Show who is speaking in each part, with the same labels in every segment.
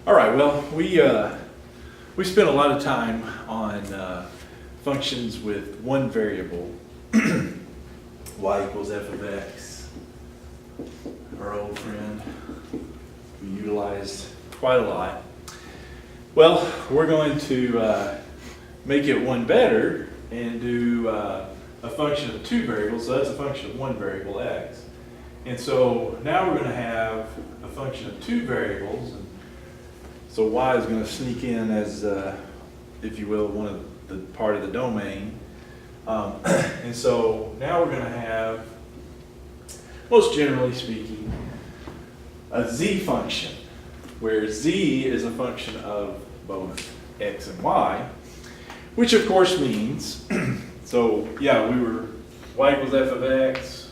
Speaker 1: All right, well, we spent a lot of time on functions with one variable, y equals f of x, our old friend we utilized quite a lot. Well, we're going to make it one better and do a function of two variables, so that's a function of one variable, x. And so now we're going to have a function of two variables, and so y is going to sneak in as, if you will, one of the part of the domain. And so now we're going to have, most generally speaking, a z function, where z is a function of both x and y, which of course means, so yeah, we were y equals f of x.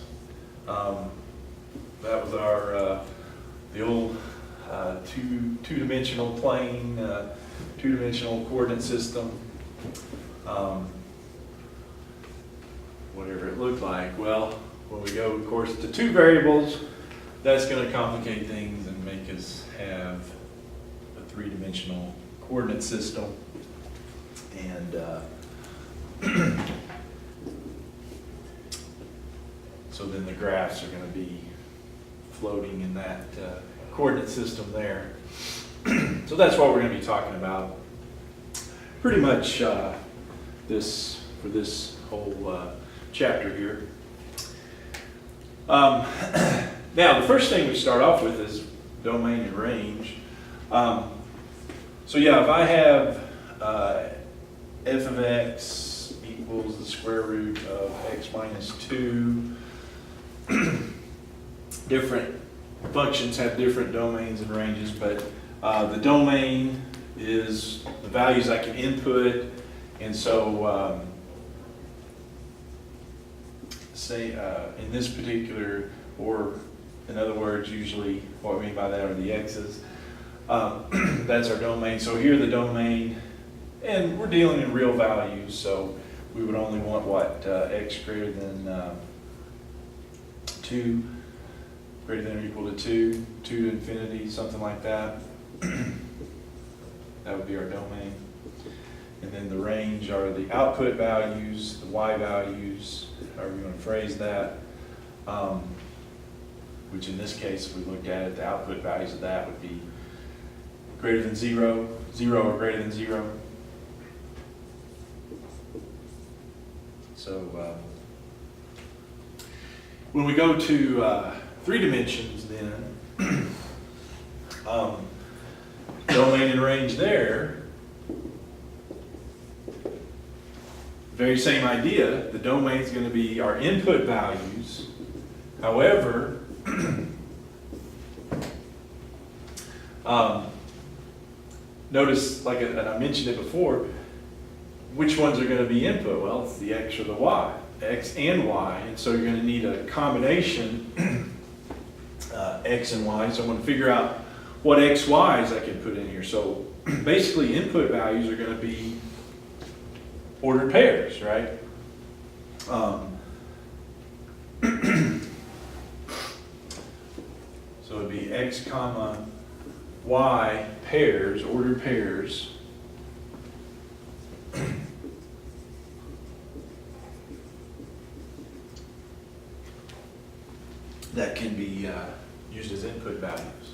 Speaker 1: That was our the old two-dimensional plane, two-dimensional coordinate system, whatever it looked like. Well, when we go, of course, to two variables, that's going to complicate things and make us have a three-dimensional coordinate system. And so then the graphs are going to be floating in that coordinate system there. So that's what we're going to be talking about pretty much for this whole chapter here. Now, the first thing we start off with is domain and range. So yeah, if I have f of x equals the square root of x minus 2, different functions have different domains and ranges, but the domain is the values I can input, and so say in this particular, or in other words, usually what we mean by that are the x's. That's our domain. So here the domain, and we're dealing in real values, so we would only want what, x greater than 2, greater than or equal to 2, 2 to infinity, something like that. That would be our domain. And then the range are the output values, the y values, however you want to phrase that, which in this case, if we looked at it, the output values of that would be greater than 0, 0 or greater than 0. So when we go to 3 dimensions then, domain and range there, very same idea. The domain is going to be our input values. However, notice, like I mentioned it before, which ones are going to be input? Well, it's the x or the y, x and y, and so you're going to need a combination x and y. So I'm going to figure out what x, y's I can put in here. So basically input values are going to be ordered pairs, right? So it'd be x comma y pairs, ordered pairs. That can be used as input values.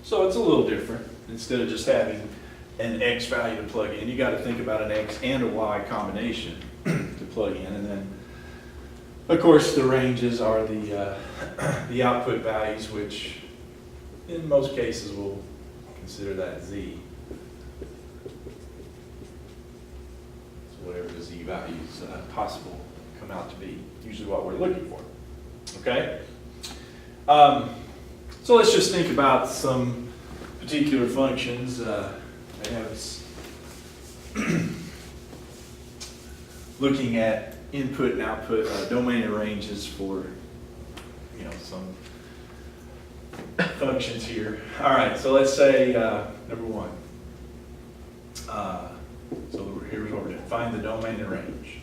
Speaker 1: So it's a little different. Instead of just having an x value to plug in, you got to think about an x and a y combination to plug in, and then of course the ranges are the output values, which in most cases we'll consider that z. So whatever the z values possible come out to be, usually what we're looking for. Okay. So let's just think about some particular functions. I have looking at input and output, domain and ranges for, some functions here. All right, so let's say number 1. So here's what we're doing: find the domain and range.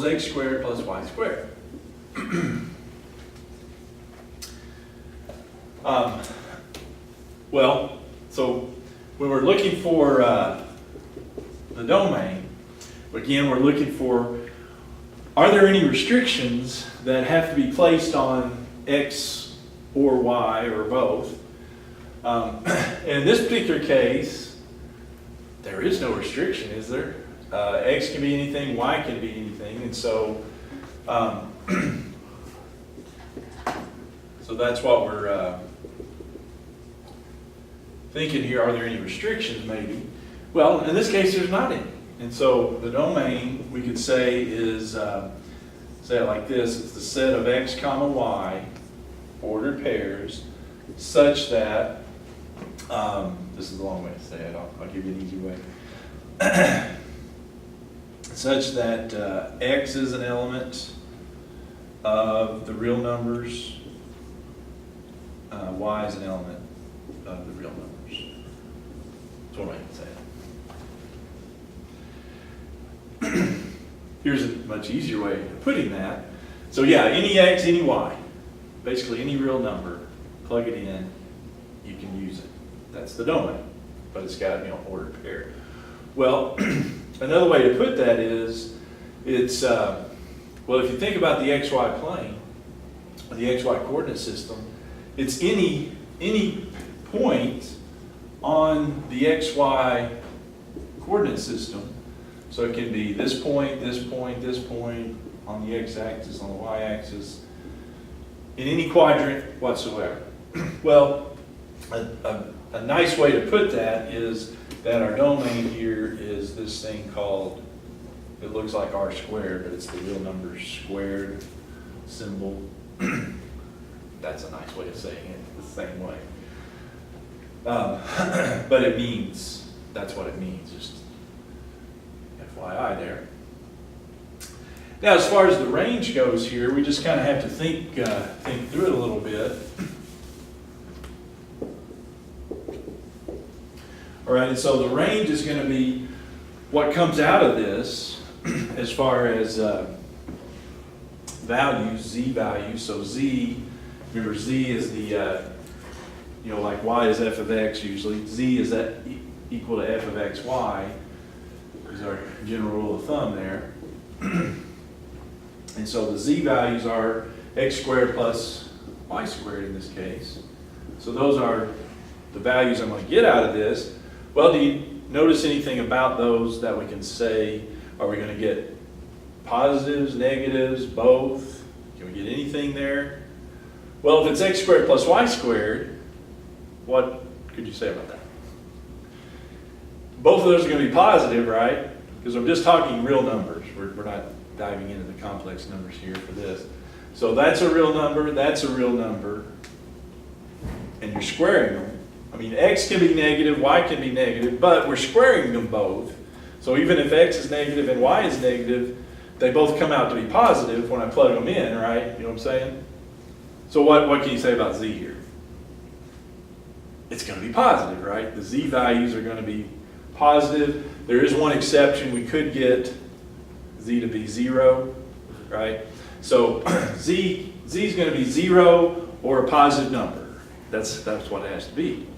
Speaker 1: equals x squared plus y squared. Well, so when we're looking for the domain, again, we're looking for, are there any restrictions that have to be placed on x or y or both? And in this particular case, there is no restriction, is there? X can be anything, y can be anything, and so so that's what we're thinking here. Are there any restrictions, maybe? Well, in this case, there's not any. And so the domain, we could say, is, say it like this, it's the set of x comma y, ordered pairs, such that, this is a long way to say it, I'll give you an easy way. Such that x is an element of the real numbers, y is an element of the real numbers. That's one way to say it. Here's a much easier way of putting that. So yeah, any x, any y, basically any real number, plug it in, you can use it. That's the domain, but it's got, ordered pair. Well, another way to put that is, it's, well, if you think about the xy plane, or the xy coordinate system, it's any point on the xy coordinate system. So it can be this point, this point, this point, on the x-axis, on the y-axis, in any quadrant whatsoever. Well, a nice way to put that is that our domain here is this thing called, it looks like r squared, but it's the real numbers squared symbol. That's a nice way of saying it, the same way. But it means, that's what it means, just FYI there. Now, as far as the range goes here, we just kind of have to think through it a little bit. All right, and so the range is going to be what comes out of this as far as values, z values. So z, remember z is the, like y is f of x usually. Z is that equal to f of xy is our general rule of thumb there. And so the z values are x squared plus y squared in this case. So those are the values I'm going to get out of this. Well, do you notice anything about those that we can say, are we going to get positives, negatives, both? Can we get anything there? Well, if it's x squared plus y squared, what could you say about that? Both of those are going to be positive, right? Because I'm just talking real numbers. We're not diving into the complex numbers here for this. So that's a real number, that's a real number, and you're squaring them. I mean, x can be negative, y can be negative, but we're squaring them both. So even if x is negative and y is negative, they both come out to be positive when I plug them in, right? You know what I'm saying? So what can you say about z here? It's going to be positive, right? The z values are going to be positive. There is one exception. We could get z to be 0, right? So z is going to be 0 or a positive number. That's what it has to be.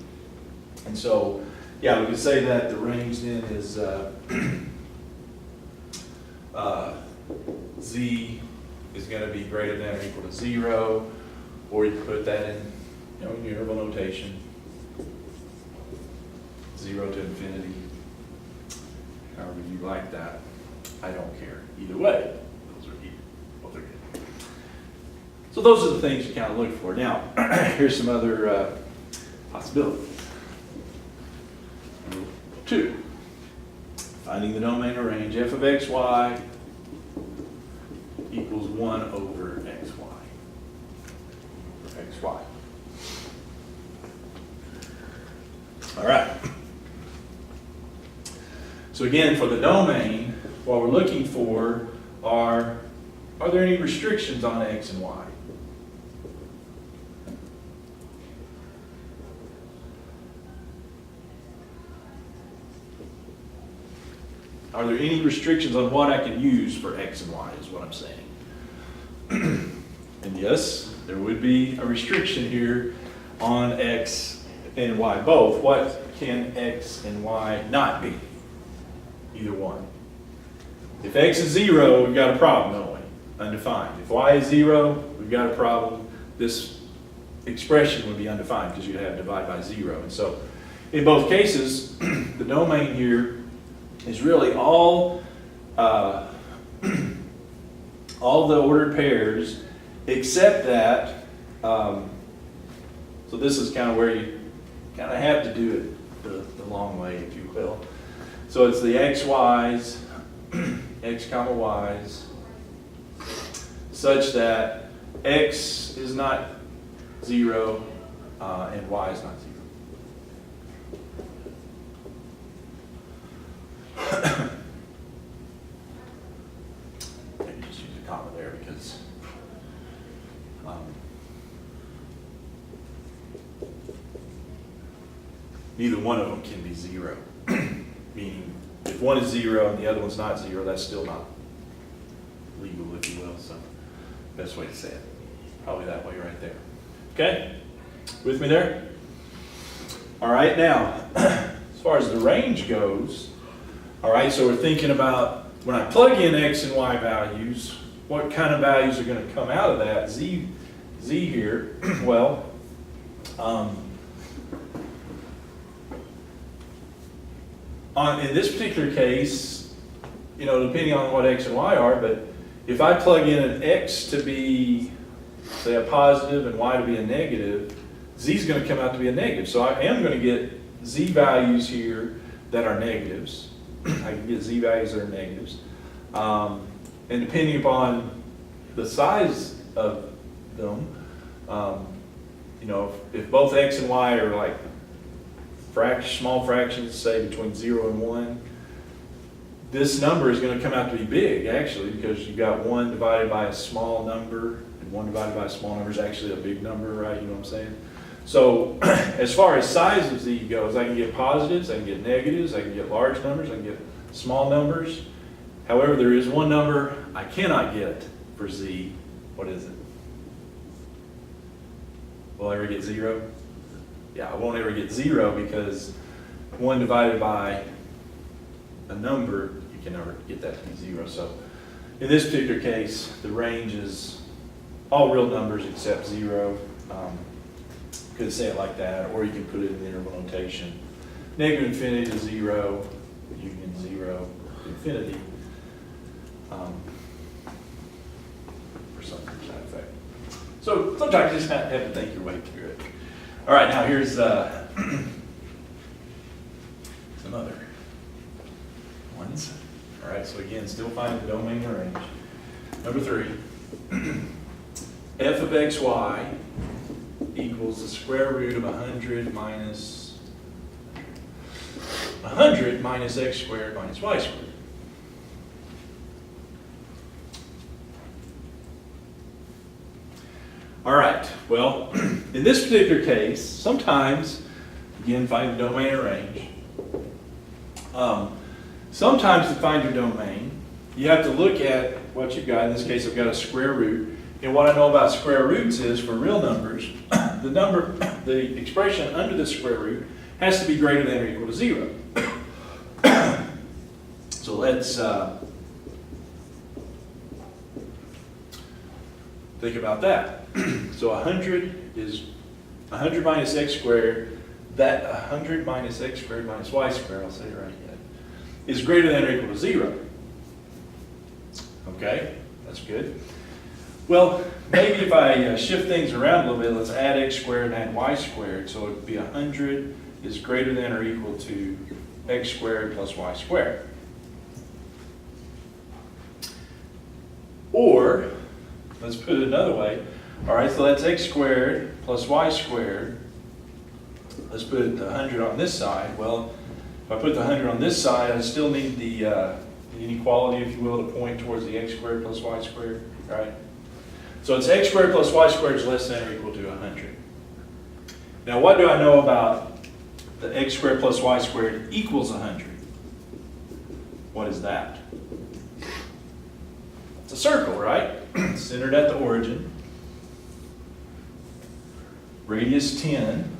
Speaker 1: And so, yeah, we could say that the range then is z is going to be greater than or equal to 0, or you could put that in, in interval notation, 0 to infinity, however you like that. I don't care. Either way, both are good. So those are the things you kind of look for. Now, here's some other possibilities. Number 2, finding the domain or range f of xy equals 1 over xy. For xy. All right. So again, for the domain, what we're looking for are there any restrictions on x and y? are there any restrictions on what I can use for x and y is what I'm saying. And yes, there would be a restriction here on x and y both. What can x and y not be? Either one. If x is 0, we've got a problem, don't we? Undefined. If y is 0, we've got a problem. This expression would be undefined because you'd have divide by 0. And so in both cases, the domain here is really all all the ordered pairs except that, so this is kind of where you kind of have to do it the long way, if you will. So it's the x, y's, x comma y's, such that x is not 0 and y is not 0. Maybe just use a comma there because neither one of them can be 0. Meaning, if one is 0 and the other one's not 0, that's still not legal, if you will. So, best way to say it. Probably that way right there. Okay? With me there? All right, now, as far as the range goes, all right, so we're thinking about when I plug in x and y values, what kind of values are going to come out of that? Z here, well, in this particular case, you know, depending on what x and y are, but if I plug in an x to be, say, a positive and y to be a negative, z is going to come out to be a negative. So I am going to get z values here that are negatives. I can get z values that are negatives. And depending upon the size of them, you know, if both x and y are like small fractions, say between 0 and 1, this number is going to come out to be big, actually, because you've got 1 divided by a small number, and 1 divided by a small number is actually a big number, right? You know what I'm saying? So as far as size of z goes, I can get positives, I can get negatives, I can get large numbers, I can get small numbers. However, there is one number I cannot get for z. What is it? Will I ever get 0? Yeah, I won't ever get 0 because 1 divided by a number, you can never get that to be 0. So in this particular case, the range is all real numbers except 0. You could say it like that, or you can put it in the interval notation. Negative infinity to 0, union 0, infinity. Or something to that effect. So sometimes you just have to think your way through it. All right, now here's some other ones. All right, so again, still finding the domain and range. Number 3, f of xy equals the square root of 100 minus x squared minus y squared. All right, well, in this particular case, sometimes, again, find the domain and range. Sometimes to find your domain, you have to look at what you've got. In this case, I've got a square root. And what I know about square roots is, for real numbers, the expression under the square root has to be greater than or equal to 0. So let's think about that. So 100 is 100 minus x squared. That 100 minus x squared minus y squared, I'll say it right again, is greater than or equal to 0. Okay, that's good. Well, maybe if I shift things around a little bit, let's add x squared and add y squared. So it would be 100 is greater than or equal to x squared plus y squared. Or, let's put it another way. All right, so that's x squared plus y squared. Let's put the 100 on this side. Well, if I put the 100 on this side, I still need the inequality, if you will, to point towards the x squared plus y squared, right? So it's x squared plus y squared is less than or equal to 100. Now, what do I know about the x squared plus y squared equals 100? What is that? It's a circle, right? Centered at the origin. Radius 10.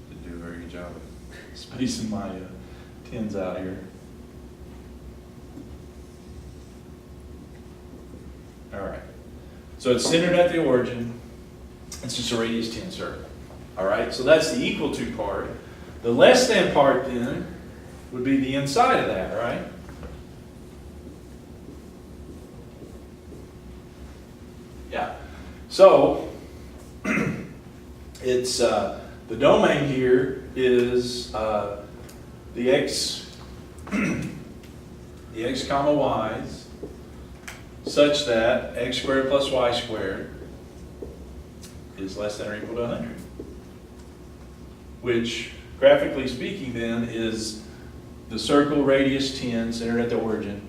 Speaker 1: Didn't do a very good job of spacing my 10s out here. All right. So it's centered at the origin. It's just a radius 10 circle. All right, so that's the equal to part. The less than part then would be the inside of that, right? Yeah. So it's the domain here is the x the x comma y's such that x squared plus y squared is less than or equal to 100. Which, graphically speaking then, is the circle radius 10 centered at the origin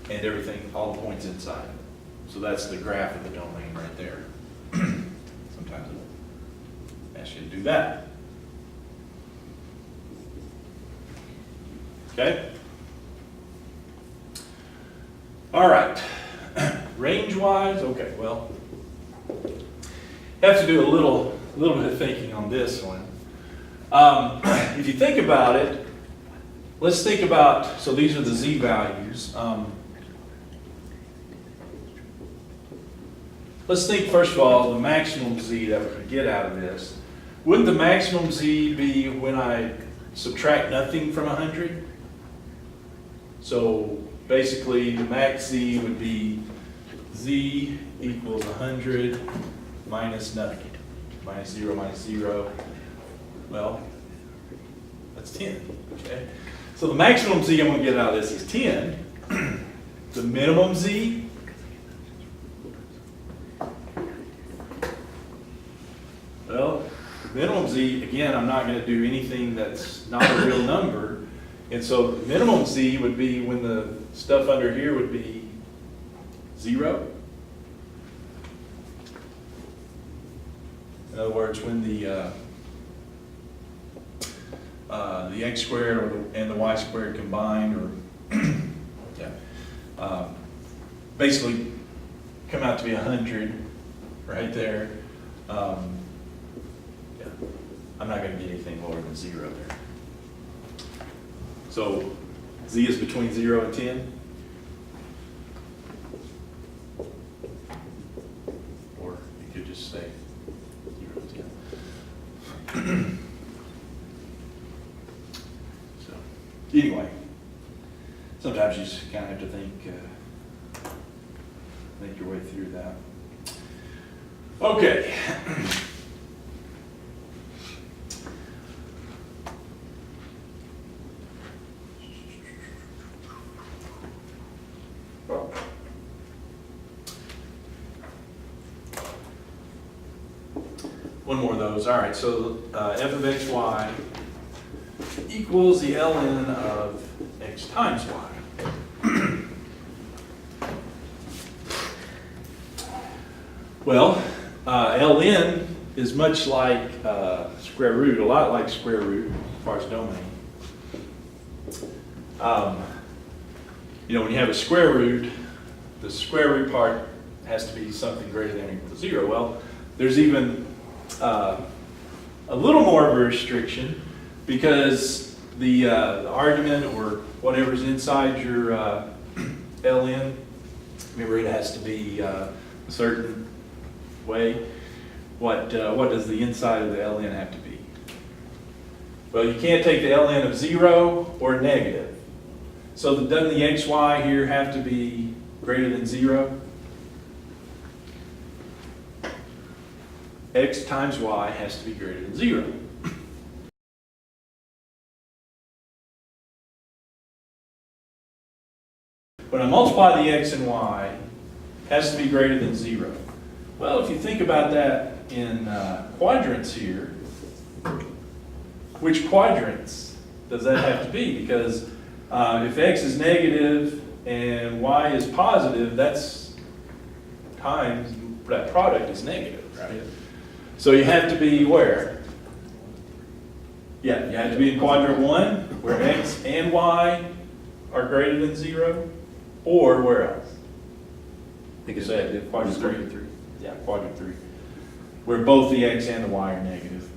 Speaker 1: and everything, all the points inside. So that's the graph of the domain right there. Sometimes I ask you to do that. Okay? All right. Range-wise, okay, well, have to do a little bit of thinking on this one. If you think about it, let's think about, so these are the z values. Let's think first of all, the maximum z that we could get out of this. Wouldn't the maximum z be when I subtract nothing from 100? So basically the max z would be z equals 100 minus nothing. Minus 0, minus 0. Well, that's 10. Okay. So the maximum z I'm going to get out of this is 10. The minimum z, well, the minimum z, again, I'm not going to do anything that's not a real number. And so the minimum z would be when the stuff under here would be 0. In other words, when the x squared and the y squared combined, or yeah, basically come out to be 100 right there. Yeah, I'm not going to get anything lower than 0 there. So z is between 0 and 10. Or you could just say 0 and 10. So anyway, sometimes you just kind of have to think your way through that. Okay. One more of those. All right, so f of xy equals the ln of x times y. Well, ln is much like square root, a lot like square root as far as domain. You know, when you have a square root, the square root part has to be something greater than or equal to 0. Well, there's even a little more of a restriction, because the argument or whatever's inside your ln, remember, it has to be a certain way. What does the inside of the ln have to be? Well, you can't take the ln of 0 or negative. So doesn't the xy here have to be greater than 0? X times y has to be greater than 0. When I multiply the x and y, it has to be greater than 0. Well, if you think about that in quadrants here, which quadrants does that have to be? Because if x is negative and y is positive, that's times that product is negative, right? So you have to be where? Yeah, you have to be in quadrant 1, where x and y are greater than 0, or where else?
Speaker 2: I think it's
Speaker 1: Say quadrant 3.
Speaker 2: three.
Speaker 1: Yeah, quadrant 3, where both the x and the y are negative.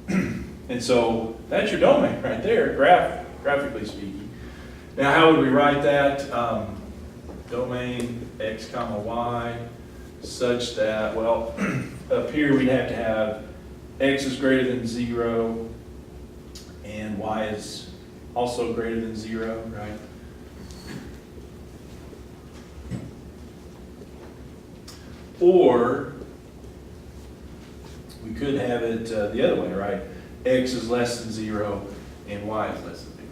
Speaker 1: And so that's your domain right there, graphically speaking. Now, how would we write that? Domain x comma y such that, well, up here we'd have to have x is greater than 0 and y is also greater than 0, right? Or we could have it the other way, right? X is less than 0 and y is less than 0.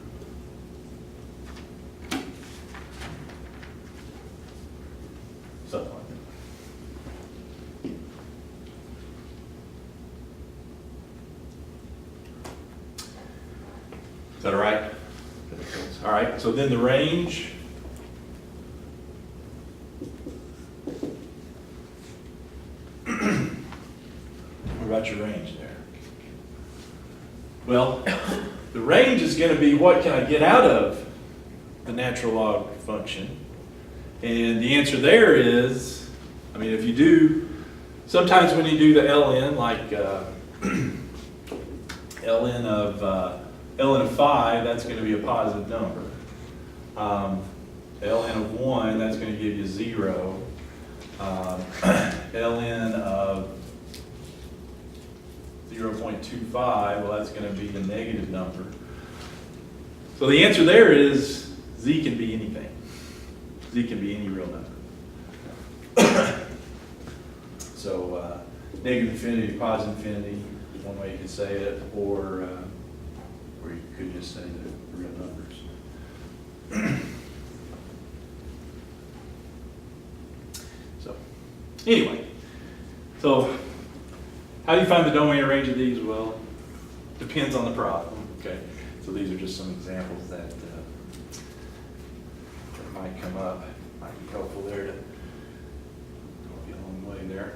Speaker 1: Something like that. Is that all right? All right, so then the range. What about your range there? Well, the range is going to be what can I get out of the natural log function? And the answer there is, I mean, if you do, sometimes when you do the ln, like ln of 5, that's going to be a positive number. ln of 1, that's going to give you 0. ln of 0.25, well, that's going to be the negative number. So the answer there is z can be anything. Z can be any real number. So negative infinity, positive infinity is one way you could say it, or you could just say the real numbers. So anyway, so how do you find the domain and range of these? Well, depends on the problem. Okay, so these are just some examples that might come up. Might be helpful there to help you along the way there.